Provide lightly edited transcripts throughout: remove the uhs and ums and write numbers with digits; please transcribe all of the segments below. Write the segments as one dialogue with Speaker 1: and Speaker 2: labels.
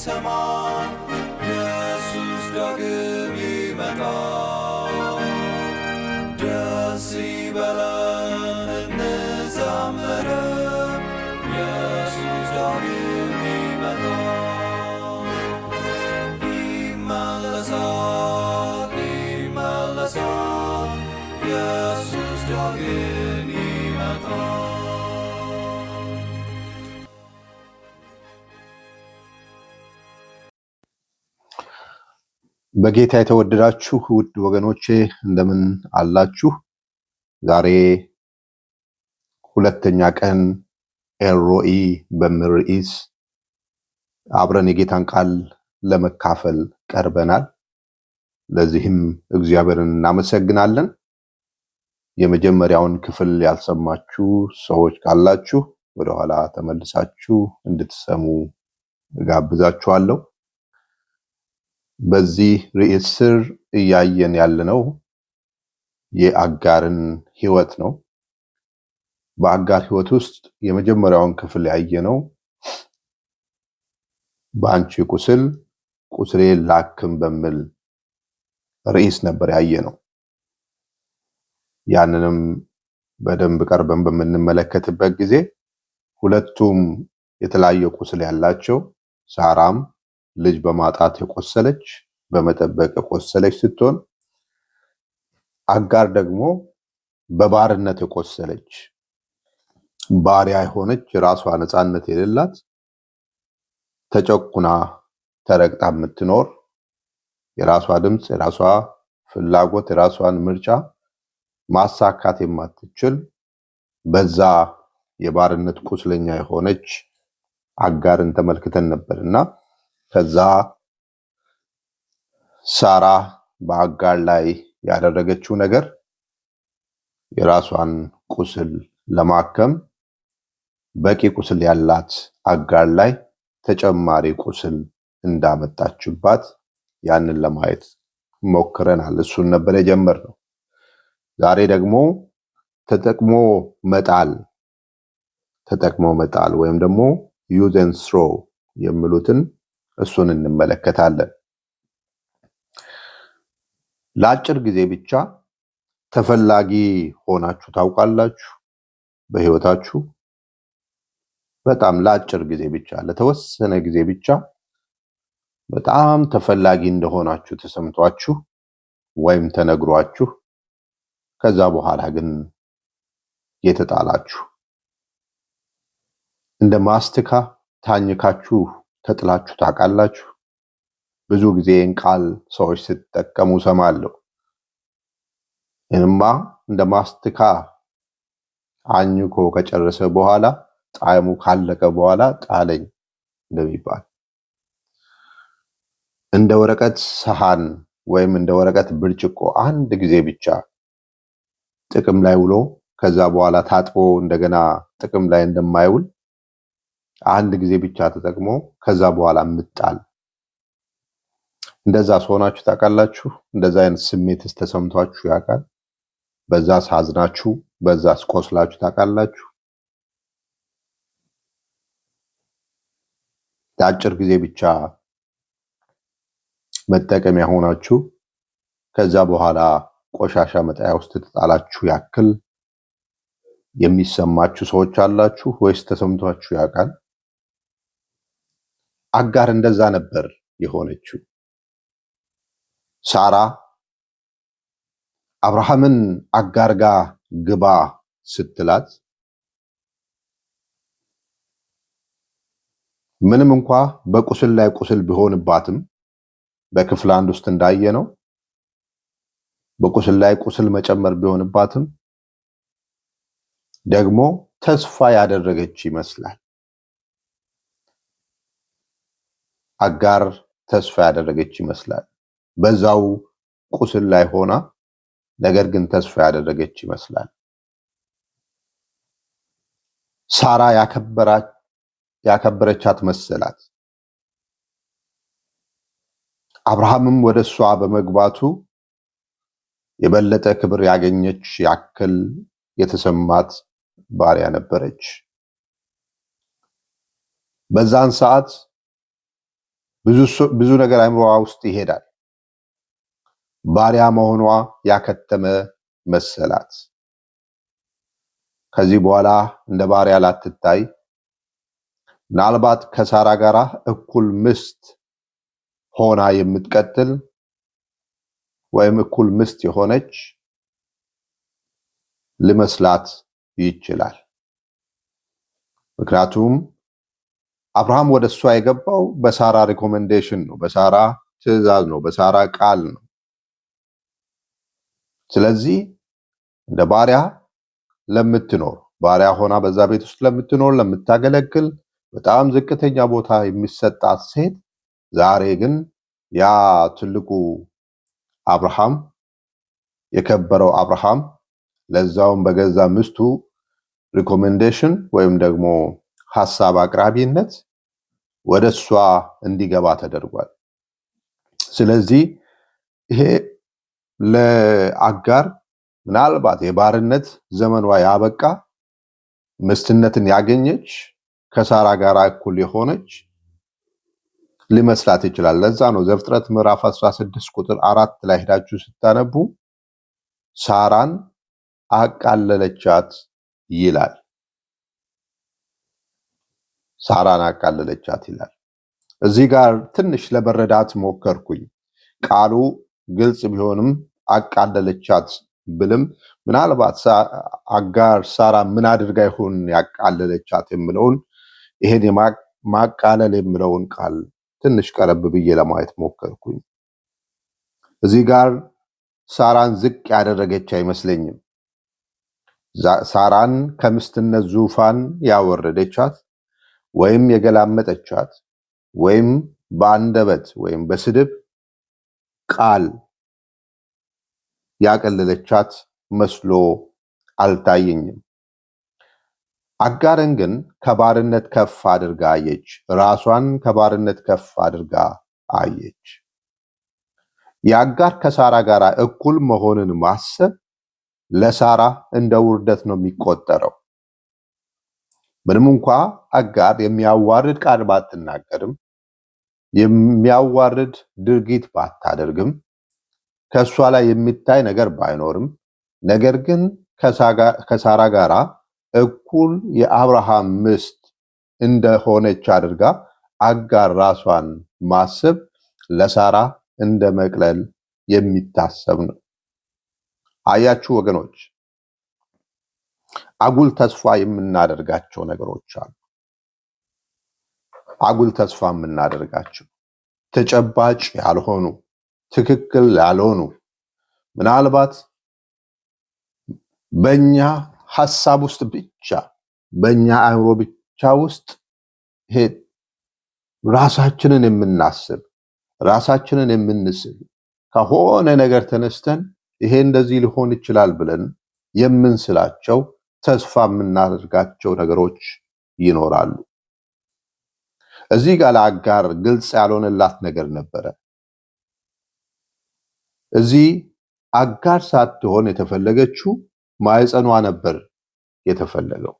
Speaker 1: ሊሰማ ኢየሱስ ዳግም ይመጣል። ደስ ይበለን እንዘምር፣ ኢየሱስ ዳግም ይመጣል። ይመለሳል ይመለሳል፣ ኢየሱስ ዳግም ይመጣል።
Speaker 2: በጌታ የተወደዳችሁ ውድ ወገኖቼ እንደምን አላችሁ? ዛሬ ሁለተኛ ቀን ኤልሮኢ በሚል ርዕስ አብረን የጌታን ቃል ለመካፈል ቀርበናል። ለዚህም እግዚአብሔርን እናመሰግናለን። የመጀመሪያውን ክፍል ያልሰማችሁ ሰዎች ካላችሁ ወደኋላ ተመልሳችሁ እንድትሰሙ እጋብዛችኋለሁ። በዚህ ርዕስ ስር እያየን ያለነው የአጋርን ህይወት ነው። በአጋር ህይወት ውስጥ የመጀመሪያውን ክፍል ያየነው በአንቺ ቁስል ቁስሌን ላክም በሚል ርዕስ ነበር ያየነው። ያንንም በደንብ ቀርበን በምንመለከትበት ጊዜ ሁለቱም የተለያየ ቁስል ያላቸው፣ ሳራም ልጅ በማጣት የቆሰለች በመጠበቅ የቆሰለች ስትሆን፣ አጋር ደግሞ በባርነት የቆሰለች ባሪያ የሆነች የራሷ ነፃነት የሌላት ተጨቁና ተረግጣ የምትኖር የራሷ ድምፅ፣ የራሷ ፍላጎት፣ የራሷን ምርጫ ማሳካት የማትችል በዛ የባርነት ቁስለኛ የሆነች አጋርን ተመልክተን ነበርና ከዛ ሳራ በአጋር ላይ ያደረገችው ነገር የራሷን ቁስል ለማከም በቂ ቁስል ያላት አጋር ላይ ተጨማሪ ቁስል እንዳመጣችባት ያንን ለማየት ሞክረናል። እሱን ነበር የጀመርነው። ዛሬ ደግሞ ተጠቅሞ መጣል ወይም ደግሞ ዩዝ ኤንድ ትሮ የሚሉትን እሱን እንመለከታለን። ለአጭር ጊዜ ብቻ ተፈላጊ ሆናችሁ ታውቃላችሁ? በህይወታችሁ በጣም ለአጭር ጊዜ ብቻ፣ ለተወሰነ ጊዜ ብቻ በጣም ተፈላጊ እንደሆናችሁ ተሰምቷችሁ ወይም ተነግሯችሁ ከዛ በኋላ ግን የተጣላችሁ፣ እንደ ማስቲካ ታኝካችሁ ተጥላችሁ ታውቃላችሁ? ብዙ ጊዜ ቃል ሰዎች ሲጠቀሙ ሰማለሁ። እንማ እንደ ማስቲካ አኝኮ ከጨረሰ በኋላ ጣዕሙ ካለቀ በኋላ ጣለኝ እንደሚባል፣ እንደ ወረቀት ሰሃን ወይም እንደ ወረቀት ብርጭቆ አንድ ጊዜ ብቻ ጥቅም ላይ ውሎ ከዛ በኋላ ታጥቦ እንደገና ጥቅም ላይ እንደማይውል አንድ ጊዜ ብቻ ተጠቅሞ ከዛ በኋላ ምጣል፣ እንደዛ ሆናችሁ ታውቃላችሁ? እንደዛ አይነት ስሜትስ ተሰምቷችሁ ያውቃል? በዛ ሳዝናችሁ፣ በዛ ቆስላችሁ ታውቃላችሁ? ለአጭር ጊዜ ብቻ መጠቀሚያ ሆናችሁ ከዛ በኋላ ቆሻሻ መጣያ ውስጥ ተጣላችሁ ያክል የሚሰማችሁ ሰዎች አላችሁ ወይስ ተሰምቷችሁ ያውቃል? አጋር እንደዛ ነበር የሆነችው። ሳራ አብርሃምን አጋር ጋር ግባ ስትላት ምንም እንኳ በቁስል ላይ ቁስል ቢሆንባትም በክፍል አንድ ውስጥ እንዳየነው በቁስል ላይ ቁስል መጨመር ቢሆንባትም ደግሞ ተስፋ ያደረገች ይመስላል። አጋር ተስፋ ያደረገች ይመስላል። በዛው ቁስል ላይ ሆና ነገር ግን ተስፋ ያደረገች ይመስላል። ሳራ ያከበረቻት መሰላት። አብርሃምም ወደሷ በመግባቱ የበለጠ ክብር ያገኘች ያክል የተሰማት ባሪያ ነበረች። በዛን ሰዓት ብዙ ነገር አእምሮዋ ውስጥ ይሄዳል። ባሪያ መሆኗ ያከተመ መሰላት። ከዚህ በኋላ እንደ ባሪያ ላትታይ፣ ምናልባት ከሳራ ጋራ እኩል ምስት ሆና የምትቀጥል ወይም እኩል ምስት የሆነች ሊመስላት ይችላል። ምክንያቱም አብርሃም ወደ እሷ የገባው በሳራ ሪኮሜንዴሽን ነው፣ በሳራ ትዕዛዝ ነው፣ በሳራ ቃል ነው። ስለዚህ እንደ ባሪያ ለምትኖር ባሪያ ሆና በዛ ቤት ውስጥ ለምትኖር ለምታገለግል በጣም ዝቅተኛ ቦታ የሚሰጣት ሴት ዛሬ ግን ያ ትልቁ አብርሃም የከበረው አብርሃም ለዛውም በገዛ ምስቱ ሪኮሜንዴሽን ወይም ደግሞ ሐሳብ አቅራቢነት ወደ እሷ እንዲገባ ተደርጓል። ስለዚህ ይሄ ለአጋር ምናልባት የባርነት ዘመኗ ያበቃ ምስትነትን ያገኘች ከሳራ ጋር እኩል የሆነች ሊመስላት ይችላል። ለዛ ነው ዘፍጥረት ምዕራፍ 16 ቁጥር 4 ላይ ሄዳችሁ ስታነቡ ሳራን አቃለለቻት ይላል። ሳራን አቃለለቻት ይላል። እዚህ ጋር ትንሽ ለመረዳት ሞከርኩኝ። ቃሉ ግልጽ ቢሆንም አቃለለቻት ብልም ምናልባት አጋር ሳራ ምን አድርጋ ይሆን ያቃለለቻት የሚለውን ይሄን ማቃለል የሚለውን ቃል ትንሽ ቀረብ ብዬ ለማየት ሞከርኩኝ። እዚህ ጋር ሳራን ዝቅ ያደረገች አይመስለኝም። ሳራን ከምስትነት ዙፋን ያወረደቻት ወይም የገላመጠቻት ወይም በአንደበት ወይም በስድብ ቃል ያቀለለቻት መስሎ አልታየኝም። አጋርን ግን ከባርነት ከፍ አድርጋ አየች። ራሷን ከባርነት ከፍ አድርጋ አየች። የአጋር ከሳራ ጋር እኩል መሆንን ማሰብ ለሳራ እንደ ውርደት ነው የሚቆጠረው። ምንም እንኳ አጋር የሚያዋርድ ቃል ባትናገርም የሚያዋርድ ድርጊት ባታደርግም ከሷ ላይ የሚታይ ነገር ባይኖርም ነገር ግን ከሳራ ጋራ እኩል የአብርሃም ምስት እንደሆነች አድርጋ አጋር ራሷን ማሰብ ለሳራ እንደ መቅለል የሚታሰብ ነው። አያችሁ ወገኖች፣ አጉል ተስፋ የምናደርጋቸው ነገሮች አሉ። አጉል ተስፋ የምናደርጋቸው ተጨባጭ ያልሆኑ ትክክል ያልሆኑ ምናልባት በእኛ ሐሳብ ውስጥ ብቻ በእኛ አእምሮ ብቻ ውስጥ ይሄ ራሳችንን የምናስብ ራሳችንን የምንስል ከሆነ ነገር ተነስተን ይሄ እንደዚህ ሊሆን ይችላል ብለን የምንስላቸው ተስፋ የምናደርጋቸው ነገሮች ይኖራሉ። እዚህ ጋር ለአጋር ግልጽ ያልሆነላት ነገር ነበረ። እዚህ አጋር ሳትሆን የተፈለገችው ማዕፀኗ ነበር የተፈለገው።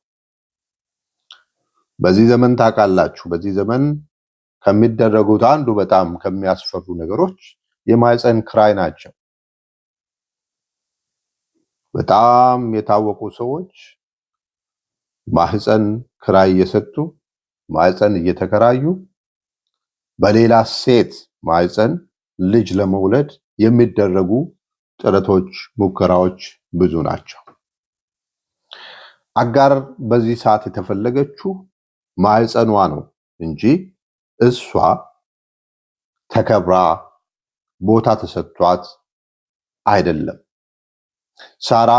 Speaker 2: በዚህ ዘመን ታውቃላችሁ፣ በዚህ ዘመን ከሚደረጉት አንዱ በጣም ከሚያስፈሩ ነገሮች የማዕፀን ክራይ ናቸው። በጣም የታወቁ ሰዎች ማህፀን ክራይ እየሰጡ ማህፀን እየተከራዩ በሌላ ሴት ማህፀን ልጅ ለመውለድ የሚደረጉ ጥረቶች፣ ሙከራዎች ብዙ ናቸው። አጋር በዚህ ሰዓት የተፈለገችው ማህፀኗ ነው እንጂ እሷ ተከብራ ቦታ ተሰጥቷት አይደለም። ሳራ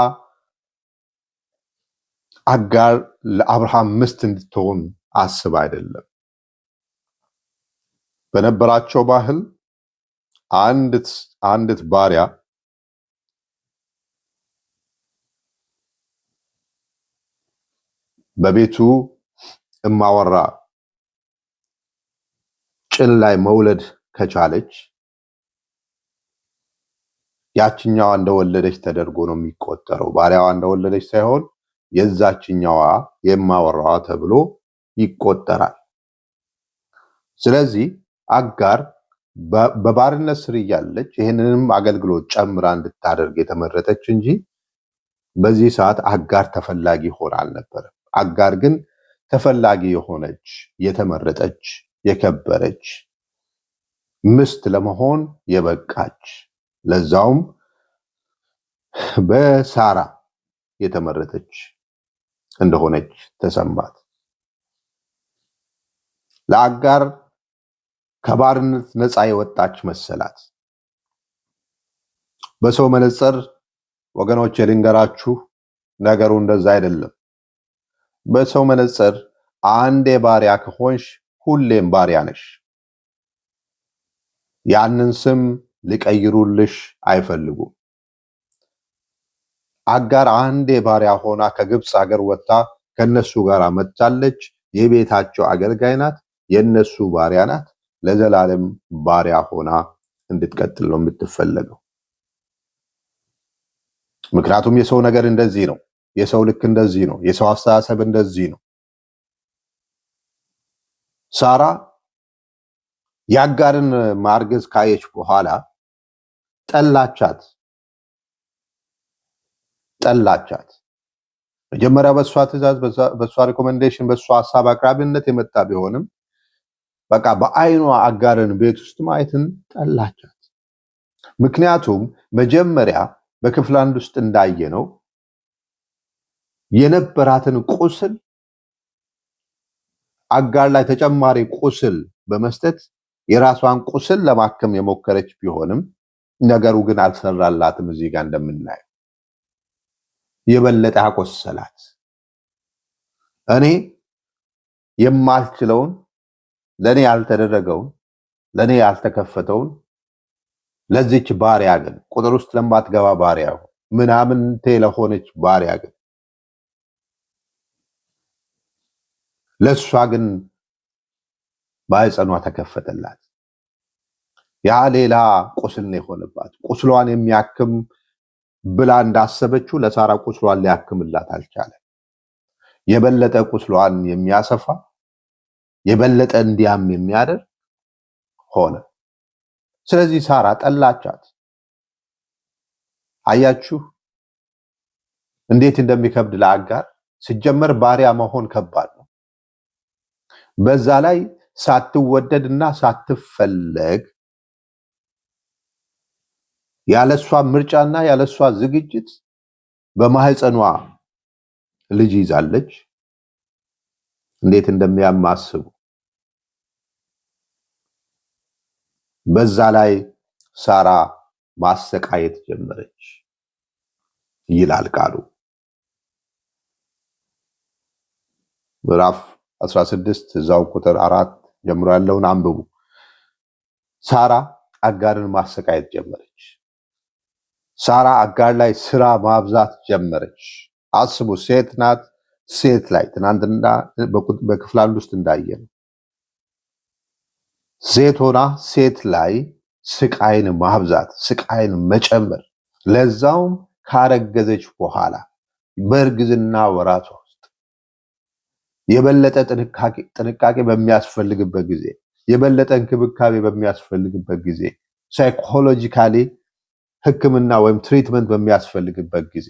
Speaker 2: አጋር ለአብርሃም ምስት እንድትሆን አስብ አይደለም። በነበራቸው ባህል አንዲት ባሪያ በቤቱ እማወራ ጭን ላይ መውለድ ከቻለች ያችኛዋ እንደወለደች ተደርጎ ነው የሚቆጠረው። ባሪያዋ እንደወለደች ሳይሆን የዛችኛዋ የማወራዋ ተብሎ ይቆጠራል። ስለዚህ አጋር በባርነት ስር እያለች ይህንንም አገልግሎት ጨምራ እንድታደርግ የተመረጠች እንጂ በዚህ ሰዓት አጋር ተፈላጊ ሆና አልነበረም። አጋር ግን ተፈላጊ የሆነች የተመረጠች የከበረች ምስት ለመሆን የበቃች ለዛውም በሳራ የተመረጠች እንደሆነች ተሰማት። ለአጋር ከባርነት ነፃ የወጣች መሰላት። በሰው መነጽር ወገኖች ልንገራችሁ፣ ነገሩ እንደዛ አይደለም። በሰው መነጽር አንዴ ባሪያ ከሆንሽ ሁሌም ባሪያ ነሽ። ያንን ስም ሊቀይሩልሽ አይፈልጉም። አጋር አንዴ ባሪያ ሆና ከግብፅ ሀገር ወጥታ ከነሱ ጋር መጥታለች። የቤታቸው አገልጋይ ናት፣ የነሱ ባሪያ ናት። ለዘላለም ባሪያ ሆና እንድትቀጥል ነው የምትፈለገው። ምክንያቱም የሰው ነገር እንደዚህ ነው። የሰው ልክ እንደዚህ ነው። የሰው አስተሳሰብ እንደዚህ ነው። ሳራ የአጋርን ማርገዝ ካየች በኋላ ጠላቻት። መጀመሪያ በሷ ትእዛዝ፣ በሷ ሪኮሜንዴሽን፣ በሷ ሀሳብ አቅራቢነት የመጣ ቢሆንም በቃ በአይኗ አጋርን ቤት ውስጥ ማየትን ጠላቻት። ምክንያቱም መጀመሪያ በክፍል 1 ውስጥ እንዳየነው የነበራትን ቁስል አጋር ላይ ተጨማሪ ቁስል በመስጠት የራሷን ቁስል ለማከም የሞከረች ቢሆንም ነገሩ ግን አልሰራላትም። እዚህ ጋር እንደምናየው የበለጠ አቆሰላት። እኔ የማልችለውን፣ ለኔ ያልተደረገውን፣ ለኔ ያልተከፈተውን ለዚች ባሪያ ግን ቁጥር ውስጥ ለማትገባ ባሪያ ምናምንቴ ለሆነች ባሪያ ግን ለሷ ግን ማህፀኗ ተከፈተላት። ያ ሌላ ቁስል ነው የሆነባት። ቁስሏን የሚያክም ብላ እንዳሰበችው ለሳራ ቁስሏን ሊያክምላት አልቻለም። የበለጠ ቁስሏን የሚያሰፋ የበለጠ እንዲያም የሚያደርግ ሆነ። ስለዚህ ሳራ ጠላቻት። አያችሁ እንዴት እንደሚከብድ ለአጋር። ሲጀመር ባሪያ መሆን ከባድ ነው። በዛ ላይ ሳትወደድና ሳትፈለግ ያለሷ ምርጫና ያለሷ ዝግጅት በማህፀኗ ልጅ ይዛለች። እንዴት እንደሚያማስቡ። በዛ ላይ ሳራ ማሰቃየት ጀመረች ይላል ቃሉ። ምዕራፍ 16 እዛው ቁጥር 4 ጀምሮ ያለውን አንብቡ። ሳራ አጋርን ማሰቃየት ጀመረች። ሳራ አጋር ላይ ስራ ማብዛት ጀመረች። አስቡ፣ ሴት ናት። ሴት ላይ ትናንትና በክፍል 1 ውስጥ እንዳየነው ሴት ሆና ሴት ላይ ስቃይን ማብዛት፣ ስቃይን መጨመር፣ ለዛውም ካረገዘች በኋላ በእርግዝና ወራቷ ውስጥ የበለጠ ጥንቃቄ በሚያስፈልግበት ጊዜ፣ የበለጠ እንክብካቤ በሚያስፈልግበት ጊዜ፣ ሳይኮሎጂካሊ ሕክምና ወይም ትሪትመንት በሚያስፈልግበት ጊዜ፣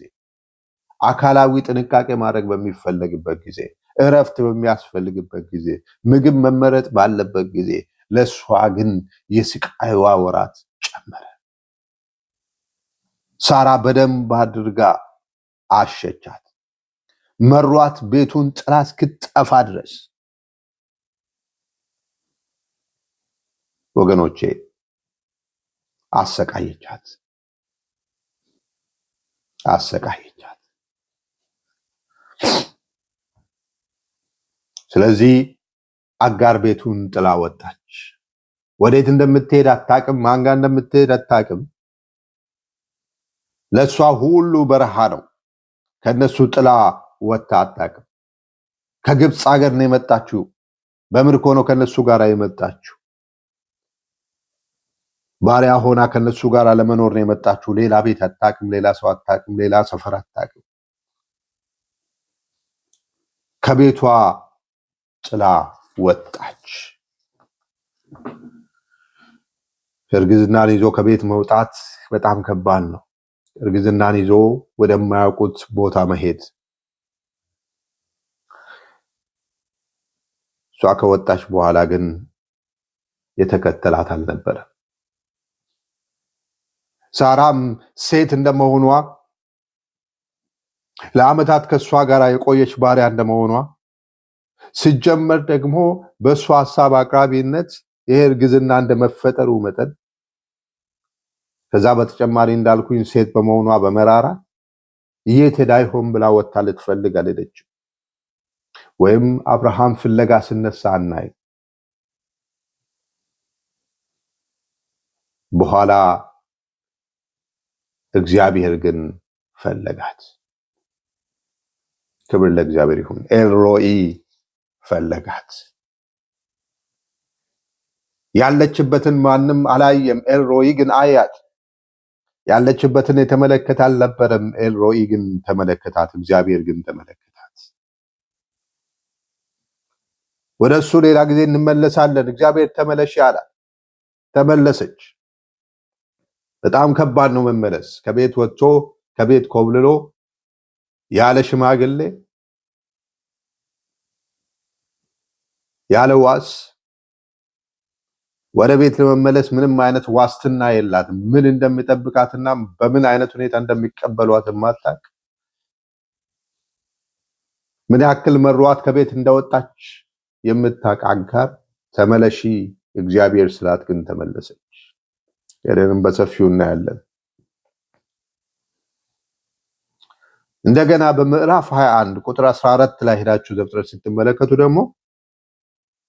Speaker 2: አካላዊ ጥንቃቄ ማድረግ በሚፈልግበት ጊዜ፣ እረፍት በሚያስፈልግበት ጊዜ፣ ምግብ መመረጥ ባለበት ጊዜ ለሷ ግን የስቃይዋ ወራት ጨመረ። ሳራ በደንብ አድርጋ አሸቻት። መሯት ቤቱን ጥላ እስክትጠፋ ድረስ። ወገኖቼ አሰቃየቻት። ስለዚህ አጋር ቤቱን ጥላ ወጣች። ወዴት እንደምትሄድ አታቅም። ማን ጋር እንደምትሄድ አታቅም። ለሷ ሁሉ በረሃ ነው። ከነሱ ጥላ ወጣ አታቅም። ከግብፅ ሀገር ነው የመጣችው። በምርኮ ነው ከነሱ ጋር የመጣችው። ባሪያ ሆና ከነሱ ጋር ለመኖር ነው የመጣችው። ሌላ ቤት አታቅም። ሌላ ሰው አታቅም። ሌላ ሰፈር አታቅም። ከቤቷ ጥላ ወጣች። እርግዝናን ይዞ ከቤት መውጣት በጣም ከባድ ነው። እርግዝናን ይዞ ወደማያውቁት ቦታ መሄድ። እሷ ከወጣች በኋላ ግን የተከተላት አልነበረ። ሳራም ሴት እንደመሆኗ ለዓመታት ከእሷ ጋር የቆየች ባሪያ እንደመሆኗ ሲጀመር ደግሞ በእሷ ሀሳብ አቅራቢነት ይሄ እርግዝና እንደመፈጠሩ መጠን ከዛ በተጨማሪ እንዳልኩኝ ሴት በመሆኗ በመራራ የት ሄዳ ይሆን ብላ ወጥታ ልትፈልግ አልሄደችም። ወይም አብርሃም ፍለጋ ስነሳ አናይ። በኋላ እግዚአብሔር ግን ፈለጋት። ክብር ለእግዚአብሔር ይሁን። ኤልሮኢ ፈለጋት። ያለችበትን ማንም አላየም፣ ኤልሮኢ ግን አያት። ያለችበትን የተመለከተ አልነበረም፣ ኤልሮኢ ግን ተመለከታት። እግዚአብሔር ግን ተመለከታት። ወደሱ ሌላ ጊዜ እንመለሳለን። እግዚአብሔር ተመለሽ አላት። ተመለሰች። በጣም ከባድ ነው መመለስ። ከቤት ወጥቶ ከቤት ኮብልሎ ያለ ሽማግሌ ያለ ዋስ ወደ ቤት ለመመለስ ምንም አይነት ዋስትና የላትም። ምን እንደሚጠብቃትና በምን አይነት ሁኔታ እንደሚቀበሏት ማታቅ፣ ምን ያክል መሯት ከቤት እንደወጣች የምታቅ አጋር ተመለሺ እግዚአብሔር ስላት ግን ተመለሰች። ያለንም በሰፊው እናያለን። እንደገና በምዕራፍ 21 ቁጥር 14 ላይ ሄዳችሁ ዘፍጥረት ስትመለከቱ ደግሞ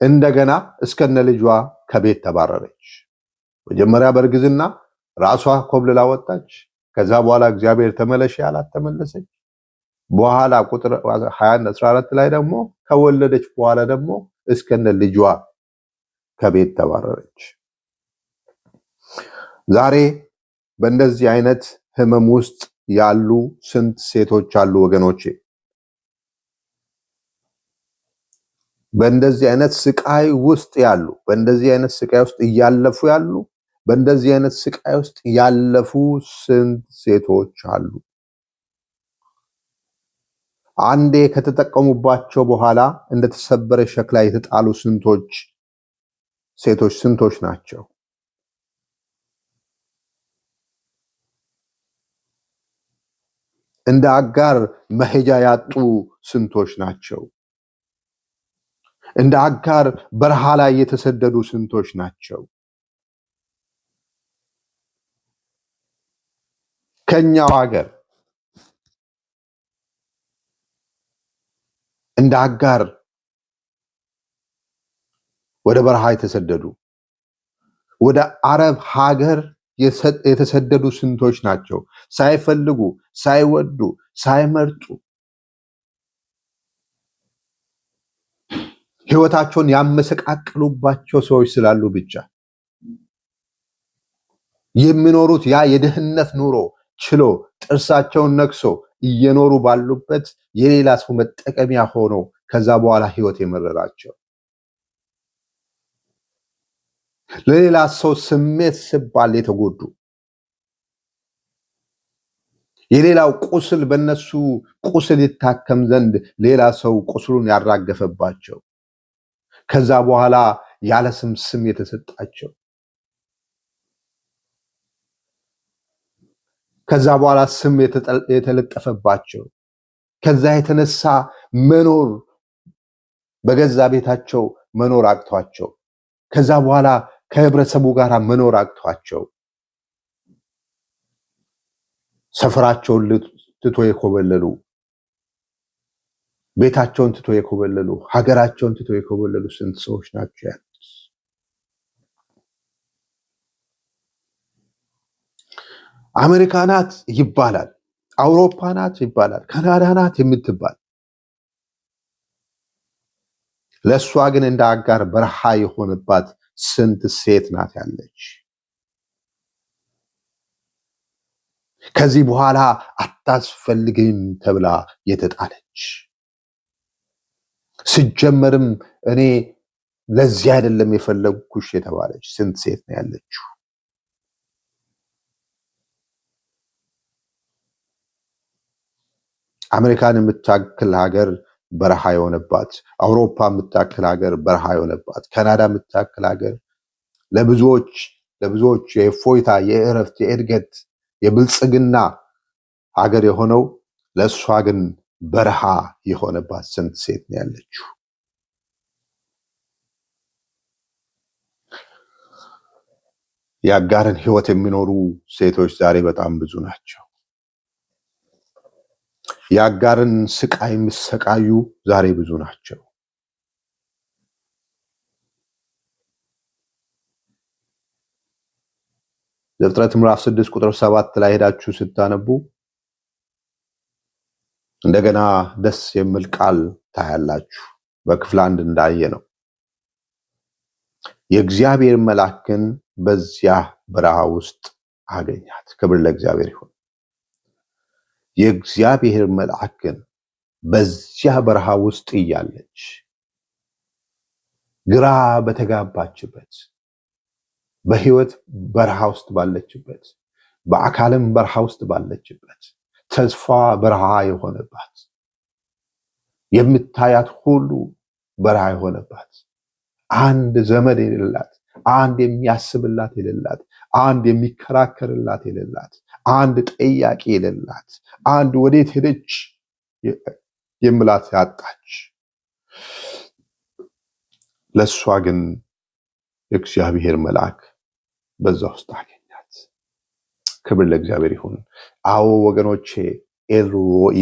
Speaker 2: እንደገና እስከነ ልጇ ከቤት ተባረረች። መጀመሪያ በእርግዝና ራሷ ኮብልላ ወጣች። ከዛ በኋላ እግዚአብሔር ተመለሽ ያላት ተመለሰች። በኋላ ቁጥር 21 14 ላይ ደግሞ ከወለደች በኋላ ደግሞ እስከነ ልጇ ከቤት ተባረረች። ዛሬ በእንደዚህ አይነት ህመም ውስጥ ያሉ ስንት ሴቶች አሉ ወገኖቼ? በእንደዚህ አይነት ስቃይ ውስጥ ያሉ፣ በእንደዚህ አይነት ስቃይ ውስጥ እያለፉ ያሉ፣ በእንደዚህ አይነት ስቃይ ውስጥ ያለፉ ስንት ሴቶች አሉ? አንዴ ከተጠቀሙባቸው በኋላ እንደተሰበረ ሸክላ የተጣሉ ስንቶች ሴቶች ስንቶች ናቸው? እንደ አጋር መሄጃ ያጡ ስንቶች ናቸው? እንደ አጋር በረሃ ላይ የተሰደዱ ስንቶች ናቸው? ከኛው ሀገር እንደ አጋር ወደ በረሃ የተሰደዱ፣ ወደ አረብ ሀገር የተሰደዱ ስንቶች ናቸው? ሳይፈልጉ፣ ሳይወዱ፣ ሳይመርጡ ህይወታቸውን ያመሰቃቀሉባቸው ሰዎች ስላሉ ብቻ የሚኖሩት ያ የድህነት ኑሮ ችሎ ጥርሳቸውን ነክሶ እየኖሩ ባሉበት የሌላ ሰው መጠቀሚያ ሆኖ ከዛ በኋላ ህይወት የመረራቸው ለሌላ ሰው ስሜት ሲባል የተጎዱ የሌላው ቁስል በነሱ ቁስል ይታከም ዘንድ ሌላ ሰው ቁስሉን ያራገፈባቸው ከዛ በኋላ ያለ ስም የተሰጣቸው ከዛ በኋላ ስም የተለጠፈባቸው ከዛ የተነሳ መኖር በገዛ ቤታቸው መኖር አቅቷቸው ከዛ በኋላ ከህብረተሰቡ ጋር መኖር አቅቷቸው ሰፈራቸውን ትቶ የኮበለሉ ቤታቸውን ትቶ የኮበለሉ ሀገራቸውን ትቶ የኮበለሉ ስንት ሰዎች ናቸው ያሉት? አሜሪካ ናት ይባላል፣ አውሮፓ ናት ይባላል፣ ካናዳ ናት የምትባል ለሷ ግን እንደ አጋር በረሃ የሆነባት ስንት ሴት ናት ያለች? ከዚህ በኋላ አታስፈልግም ተብላ የተጣለች ሲጀመርም እኔ ለዚህ አይደለም የፈለግኩሽ የተባለች ስንት ሴት ነው ያለችው? አሜሪካን የምታክል ሀገር በረሃ የሆነባት፣ አውሮፓ የምታክል ሀገር በረሃ የሆነባት፣ ካናዳ የምታክል ሀገር ለብዙዎች የእፎይታ፣ የእረፍት፣ የእድገት፣ የብልጽግና ሀገር የሆነው ለእሷ ግን በረሃ የሆነባት ስንት ሴት ነው ያለችው? የአጋርን ህይወት የሚኖሩ ሴቶች ዛሬ በጣም ብዙ ናቸው። የአጋርን ስቃይ የሚሰቃዩ ዛሬ ብዙ ናቸው። ዘፍጥረት ምዕራፍ 6 ቁጥር 7 ላይ ሄዳችሁ ስታነቡ እንደገና ደስ የሚል ቃል ታያላችሁ። በክፍል 1 እንዳየ ነው የእግዚአብሔር መልአክን በዚያ በረሃ ውስጥ አገኛት። ክብር ለእግዚአብሔር ይሁን። የእግዚአብሔር መልአክን በዚያ በረሃ ውስጥ እያለች ግራ በተጋባችበት፣ በህይወት በረሃ ውስጥ ባለችበት፣ በአካልም በረሃ ውስጥ ባለችበት፣ ተስፋ በረሃ የሆነባት፣ የምታያት ሁሉ በረሃ የሆነባት፣ አንድ ዘመድ የሌላት፣ አንድ የሚያስብላት የሌላት፣ አንድ የሚከራከርላት የሌላት፣ አንድ ጠያቂ የሌላት፣ አንድ ወዴት ሄደች የምላት ያጣች፣ ለሷ ግን የእግዚአብሔር መልአክ በዛ ውስጥ አገኛት። ክብር ለእግዚአብሔር ይሁን። አዎ ወገኖቼ፣ ኤልሮኢ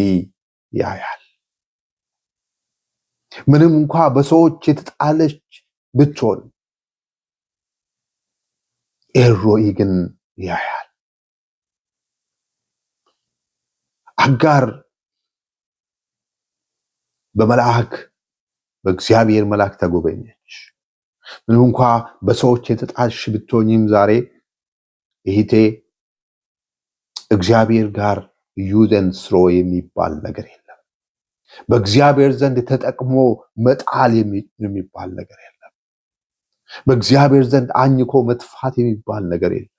Speaker 2: ያያል። ምንም እንኳ በሰዎች የተጣለች ብትሆን ኤልሮኢ ግን ያያል። አጋር በእግዚአብሔር መልአክ ተጎበኘች። ምንም እንኳ በሰዎች የተጣልሽ ብትሆኝም ዛሬ እህቴ እግዚአብሔር ጋር ዩዝ ኤንድ ስሮ የሚባል ነገር የለም። በእግዚአብሔር ዘንድ ተጠቅሞ መጣል የሚባል ነገር የለም። በእግዚአብሔር ዘንድ አኝኮ መጥፋት የሚባል ነገር የለም።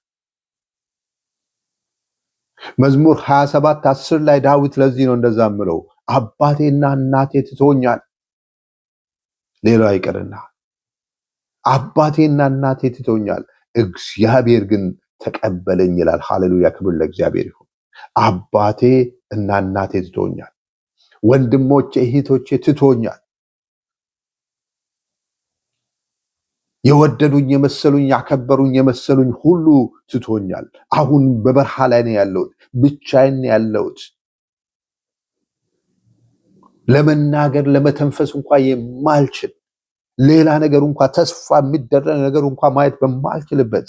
Speaker 2: መዝሙር 27:10 ላይ ዳዊት ለዚህ ነው እንደዛ ምለው፣ አባቴና እናቴ ትቶኛል፣ ሌላው አይቀርና አባቴና እናቴ ትቶኛል፣ እግዚአብሔር ግን ተቀበለኝ ይላል። ሃሌሉያ፣ ክብር ለእግዚአብሔር ይሁን። አባቴ እና እናቴ ትቶኛል፣ ወንድሞቼ እህቶቼ ትቶኛል፣ የወደዱኝ የመሰሉኝ ያከበሩኝ የመሰሉኝ ሁሉ ትቶኛል። አሁን በበረሃ ላይ ነው ያለሁት፣ ብቻዬን ነው ያለሁት። ለመናገር ለመተንፈስ እንኳን የማልችል፣ ሌላ ነገር እንኳን ተስፋ የሚደረግ ነገር እንኳን ማየት በማልችልበት፣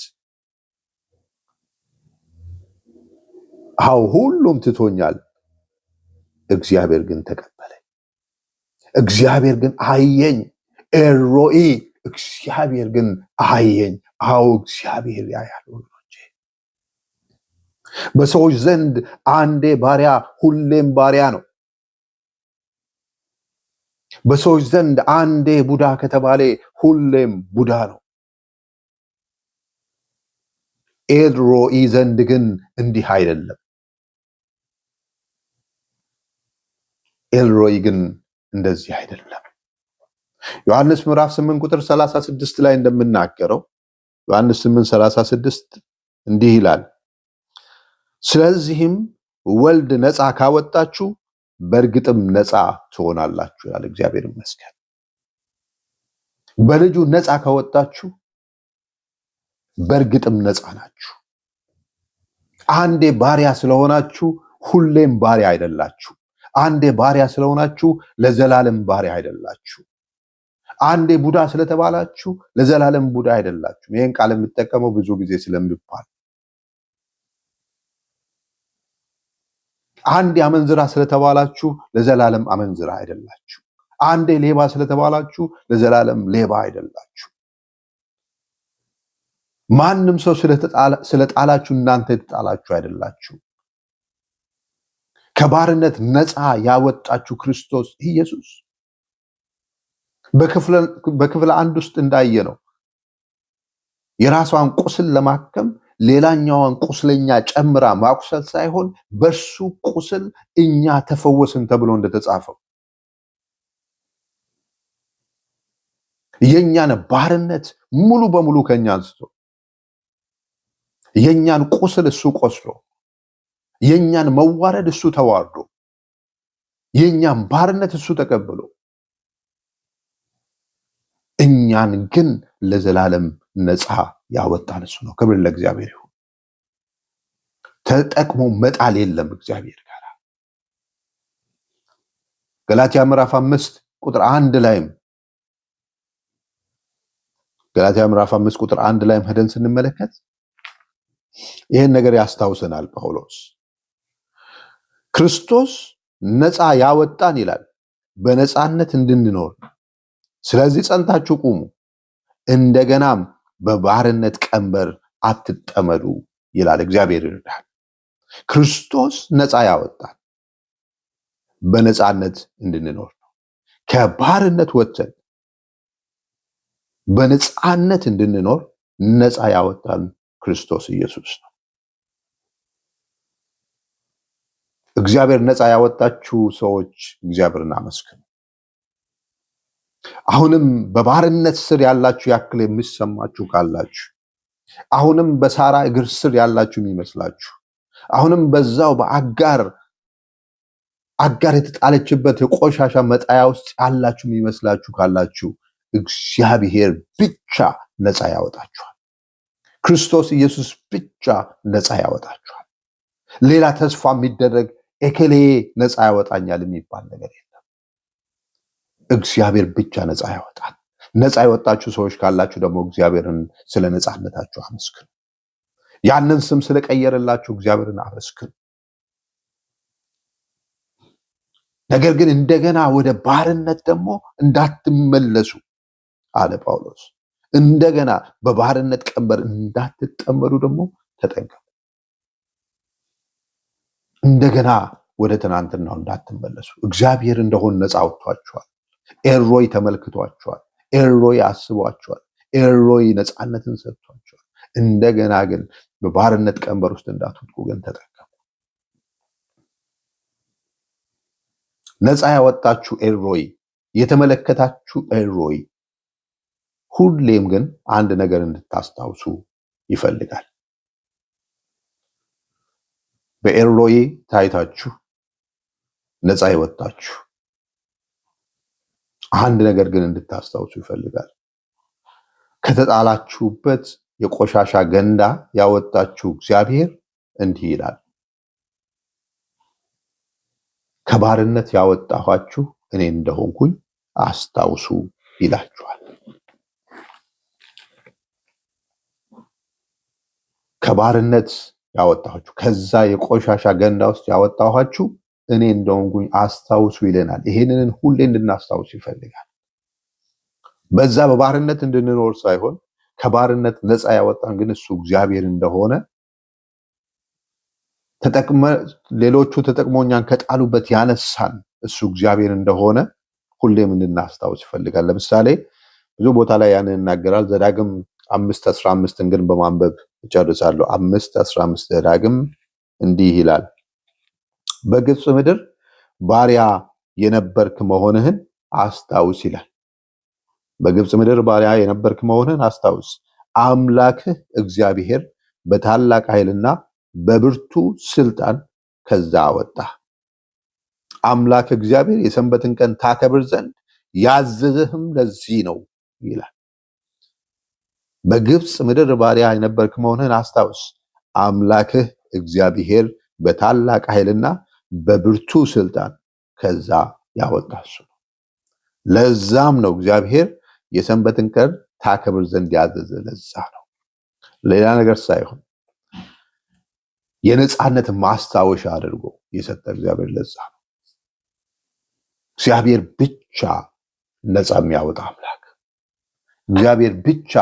Speaker 2: አው ሁሉም ትቶኛል፣ እግዚአብሔር ግን ተቀበለኝ፣ እግዚአብሔር ግን አየኝ። ኤልሮኢ፣ እግዚአብሔር ግን አየኝ። አው እግዚአብሔር ያያል ወገኖቼ። በሰዎች ዘንድ አንዴ ባሪያ ሁሌም ባሪያ ነው። በሰዎች ዘንድ አንዴ ቡዳ ከተባለ ሁሌም ቡዳ ነው። ኤልሮኢ ዘንድ ግን እንዲህ አይደለም። ኤልሮኢ ግን እንደዚህ አይደለም። ዮሐንስ ምዕራፍ 8 ቁጥር 36 ላይ እንደምናገረው ዮሐንስ 8:36 እንዲህ ይላል፣ ስለዚህም ወልድ ነፃ ካወጣችሁ በእርግጥም ነፃ ትሆናላችሁ ይላል። እግዚአብሔር ይመስገን። በልጁ ነፃ ካወጣችሁ በእርግጥም ነፃ ናችሁ። አንዴ ባሪያ ስለሆናችሁ ሁሌም ባሪያ አይደላችሁ። አንዴ ባሪያ ስለሆናችሁ ለዘላለም ባሪያ አይደላችሁ። አንዴ ቡዳ ስለተባላችሁ ለዘላለም ቡዳ አይደላችሁ። ይሄን ቃል የምጠቀመው ብዙ ጊዜ ስለሚባል፣ አንዴ አመንዝራ ስለተባላችሁ ለዘላለም አመንዝራ አይደላችሁ። አንዴ ሌባ ስለተባላችሁ ለዘላለም ሌባ አይደላችሁ። ማንም ሰው ስለጣላችሁ እናንተ የተጣላችሁ አይደላችሁ። ከባርነት ነፃ ያወጣችሁ ክርስቶስ ኢየሱስ በክፍል 1 ውስጥ እንዳየ ነው የራሷን ቁስል ለማከም ሌላኛዋን ቁስለኛ ጨምራ ማቁሰል ሳይሆን በእርሱ ቁስል እኛ ተፈወስን ተብሎ እንደተጻፈው የኛን ባርነት ሙሉ በሙሉ ከኛ አንስቶ የኛን ቁስል እሱ ቆስሎ የኛን መዋረድ እሱ ተዋርዶ የኛን ባርነት እሱ ተቀብሎ እኛን ግን ለዘላለም ነፃ ያወጣን እሱ ነው። ክብር ለእግዚአብሔር ይሁን። ተጠቅሞ መጣል የለም እግዚአብሔር ጋር። ገላትያ ምዕራፍ 5 ቁጥር 1 ላይም ገላትያ ምዕራፍ 5 ቁጥር 1 ላይም ሄደን ስንመለከት ይሄን ነገር ያስታውሰናል ጳውሎስ። ክርስቶስ ነፃ ያወጣን ይላል በነፃነት እንድንኖር። ስለዚህ ጸንታችሁ ቁሙ፣ እንደገናም በባርነት ቀንበር አትጠመዱ ይላል። እግዚአብሔር ይርዳል። ክርስቶስ ነፃ ያወጣን በነፃነት እንድንኖር ነው። ከባርነት ወጥተን በነፃነት እንድንኖር ነፃ ያወጣን ክርስቶስ ኢየሱስ ነው። እግዚአብሔር ነፃ ያወጣችሁ ሰዎች እግዚአብሔርን አመስግኑ። አሁንም በባርነት ስር ያላችሁ ያክል የሚሰማችሁ ካላችሁ፣ አሁንም በሳራ እግር ስር ያላችሁ የሚመስላችሁ፣ አሁንም በዛው በአጋር የተጣለችበት የቆሻሻ መጣያ ውስጥ ያላችሁ የሚመስላችሁ ካላችሁ እግዚአብሔር ብቻ ነፃ ያወጣችኋል። ክርስቶስ ኢየሱስ ብቻ ነፃ ያወጣችኋል። ሌላ ተስፋ የሚደረግ ኤከሌ ነፃ ያወጣኛል የሚባል ነገር የለም። እግዚአብሔር ብቻ ነፃ ያወጣል። ነፃ የወጣችሁ ሰዎች ካላችሁ ደግሞ እግዚአብሔርን ስለ ነፃነታችሁ አመስግኑ። ያንን ስም ስለቀየረላችሁ እግዚአብሔርን አመስግኑ። ነገር ግን እንደገና ወደ ባርነት ደግሞ እንዳትመለሱ አለ ጳውሎስ። እንደገና በባርነት ቀንበር እንዳትጠመዱ ደግሞ ተጠንቀቁ። እንደገና ወደ ትናንትናው እንዳትመለሱ። እግዚአብሔር እንደሆነ ነፃ አውጥቷችኋል። ኤልሮይ ተመልክቷችኋል። ኤልሮይ አስቧችኋል። ኤልሮይ ነፃነትን ሰጥቷችኋል። እንደገና ግን በባርነት ቀንበር ውስጥ እንዳትወድቁ ግን ተጠንቀቁ። ነፃ ያወጣችሁ ኤልሮይ፣ የተመለከታችሁ ኤልሮይ ሁሌም ግን አንድ ነገር እንድታስታውሱ ይፈልጋል። በኤልሮይ ታይታችሁ ነፃ የወጣችሁ አንድ ነገር ግን እንድታስታውሱ ይፈልጋል። ከተጣላችሁበት የቆሻሻ ገንዳ ያወጣችሁ እግዚአብሔር እንዲህ ይላል፣ ከባርነት ያወጣኋችሁ እኔ እንደሆንኩኝ አስታውሱ ይላችኋል። ከባርነት ያወጣኋችሁ፣ ከዛ የቆሻሻ ገንዳ ውስጥ ያወጣኋችሁ እኔ እንደሆንኩኝ አስታውሱ ይለናል። ይሄንን ሁሌ እንድናስታውስ ይፈልጋል። በዛ በባርነት እንድንኖር ሳይሆን ከባርነት ነፃ ያወጣን ግን እሱ እግዚአብሔር እንደሆነ ሌሎቹ ተጠቅሞኛን ከጣሉበት ያነሳን እሱ እግዚአብሔር እንደሆነ ሁሌም እንድናስታውስ ይፈልጋል። ለምሳሌ ብዙ ቦታ ላይ ያንን ይናገራል። ዘዳግም 5:15 ግን በማንበብ እጨርሳለሁ። 5:15 ዘዳግም እንዲህ ይላል፣ በግብፅ ምድር ባሪያ የነበርክ መሆንህን አስታውስ ይላል። በግብፅ ምድር ባሪያ የነበርክ መሆንህን አስታውስ። አምላክህ እግዚአብሔር በታላቅ ኃይልና በብርቱ ስልጣን ከዛ አወጣ። አምላክ እግዚአብሔር የሰንበትን ቀን ታከብር ዘንድ ያዘዘህም ለዚህ ነው ይላል። በግብፅ ምድር ባሪያ የነበርክ መሆንህን አስታውስ። አምላክህ እግዚአብሔር በታላቅ ኃይልና በብርቱ ስልጣን ከዛ ያወጣ እሱ ነው። ለዛም ነው እግዚአብሔር የሰንበትን ቀን ታከብር ዘንድ ያዘዘ። ለዛ ነው፣ ሌላ ነገር ሳይሆን የነፃነት ማስታወሻ አድርጎ የሰጠ እግዚአብሔር። ለዛ ነው እግዚአብሔር ብቻ ነፃ የሚያወጣ አምላክ፣ እግዚአብሔር ብቻ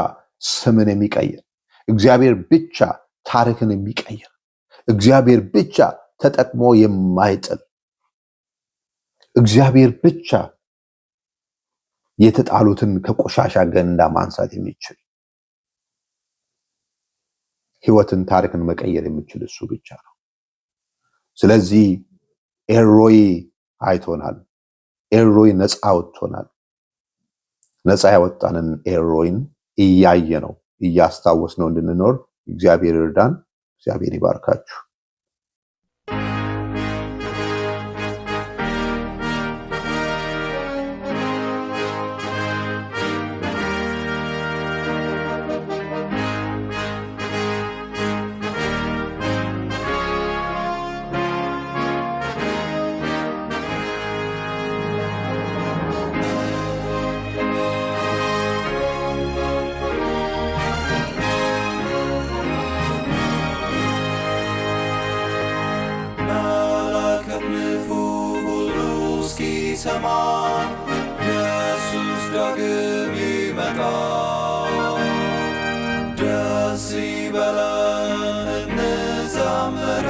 Speaker 2: ስምን የሚቀይር፣ እግዚአብሔር ብቻ ታሪክን የሚቀይር፣ እግዚአብሔር ብቻ ተጠቅሞ የማይጥል፣ እግዚአብሔር ብቻ የተጣሉትን ከቆሻሻ ገንዳ ማንሳት የሚችል፣ ህይወትን፣ ታሪክን መቀየር የሚችል እሱ ብቻ ነው። ስለዚህ ኤልሮይ አይቶናል። ኤልሮይ ነፃ አውጥቶናል። ነፃ ያወጣንን ኤልሮይን እያየ ነው እያስታወስ ነው እንድንኖር እግዚአብሔር ይርዳን። እግዚአብሔር ይባርካችሁ።
Speaker 1: ሰማ ኢየሱስ ዳግም ይመጣል። ደስ ይበለን እንዘምር፣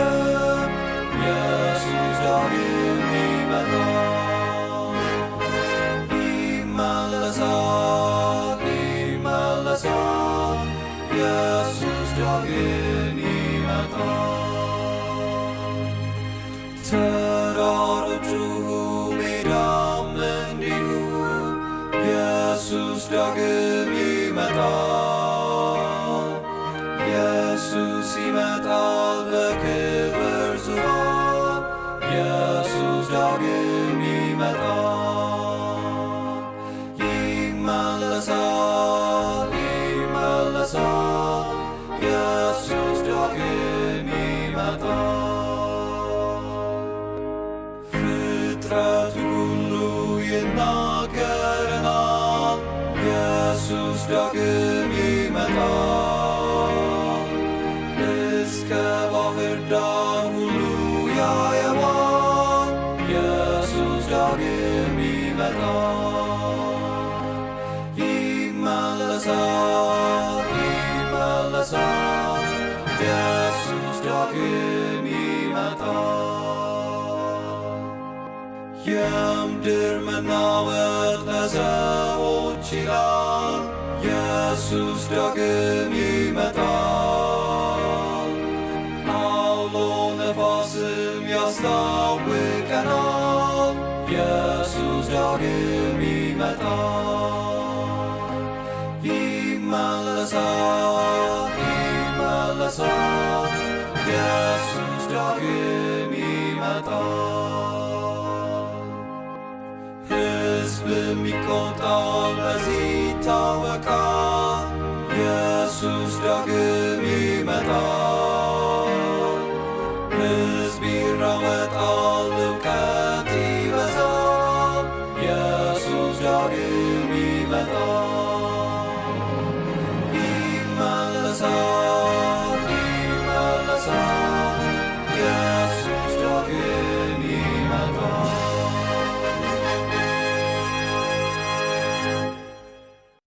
Speaker 1: ኢየሱስ ዳግም ይመጣል። ይመለሳል ይመለሳል፣ ኢየሱስ ዳግም ይመጣል። ተራሮቹ ኢየሱስ ዳግም ይመጣል። ኢየሱስ ይመጣል በክብር ዙፋን። ኢየሱስ ዳግም ይመጣል። ይመለሳል ይመለሳል፣ ኢየሱስ ዳግም ይመጣል። ፍጥረቱ ሁሉ ይናገረናል፣ ኢየሱስ ዳግም ይመጣል። እስከ ባህር ዳር ሁሉ ያየዋል፣ ኢየሱስ ዳግም ይመጣል። ይመለሳል ይመለሳል፣ ኢየሱስ ዳግም ይመጣል። የምድር መናወጥ ለሰዎች ይላል፣ ኢየሱስ ዳግም ይመጣል። አውሎ ነፋስም ያስታውቀናል፣ ኢየሱስ ዳግም ይመጣል። ይመለሳል ይመለሳል፣ ኢየሱስ ዳግም ይመጣል። ሕዝብም ይቆጣል፣ በዚህ ይታወቃል፣ ኢየሱስ ዳግም ይመጣል። ሕዝብ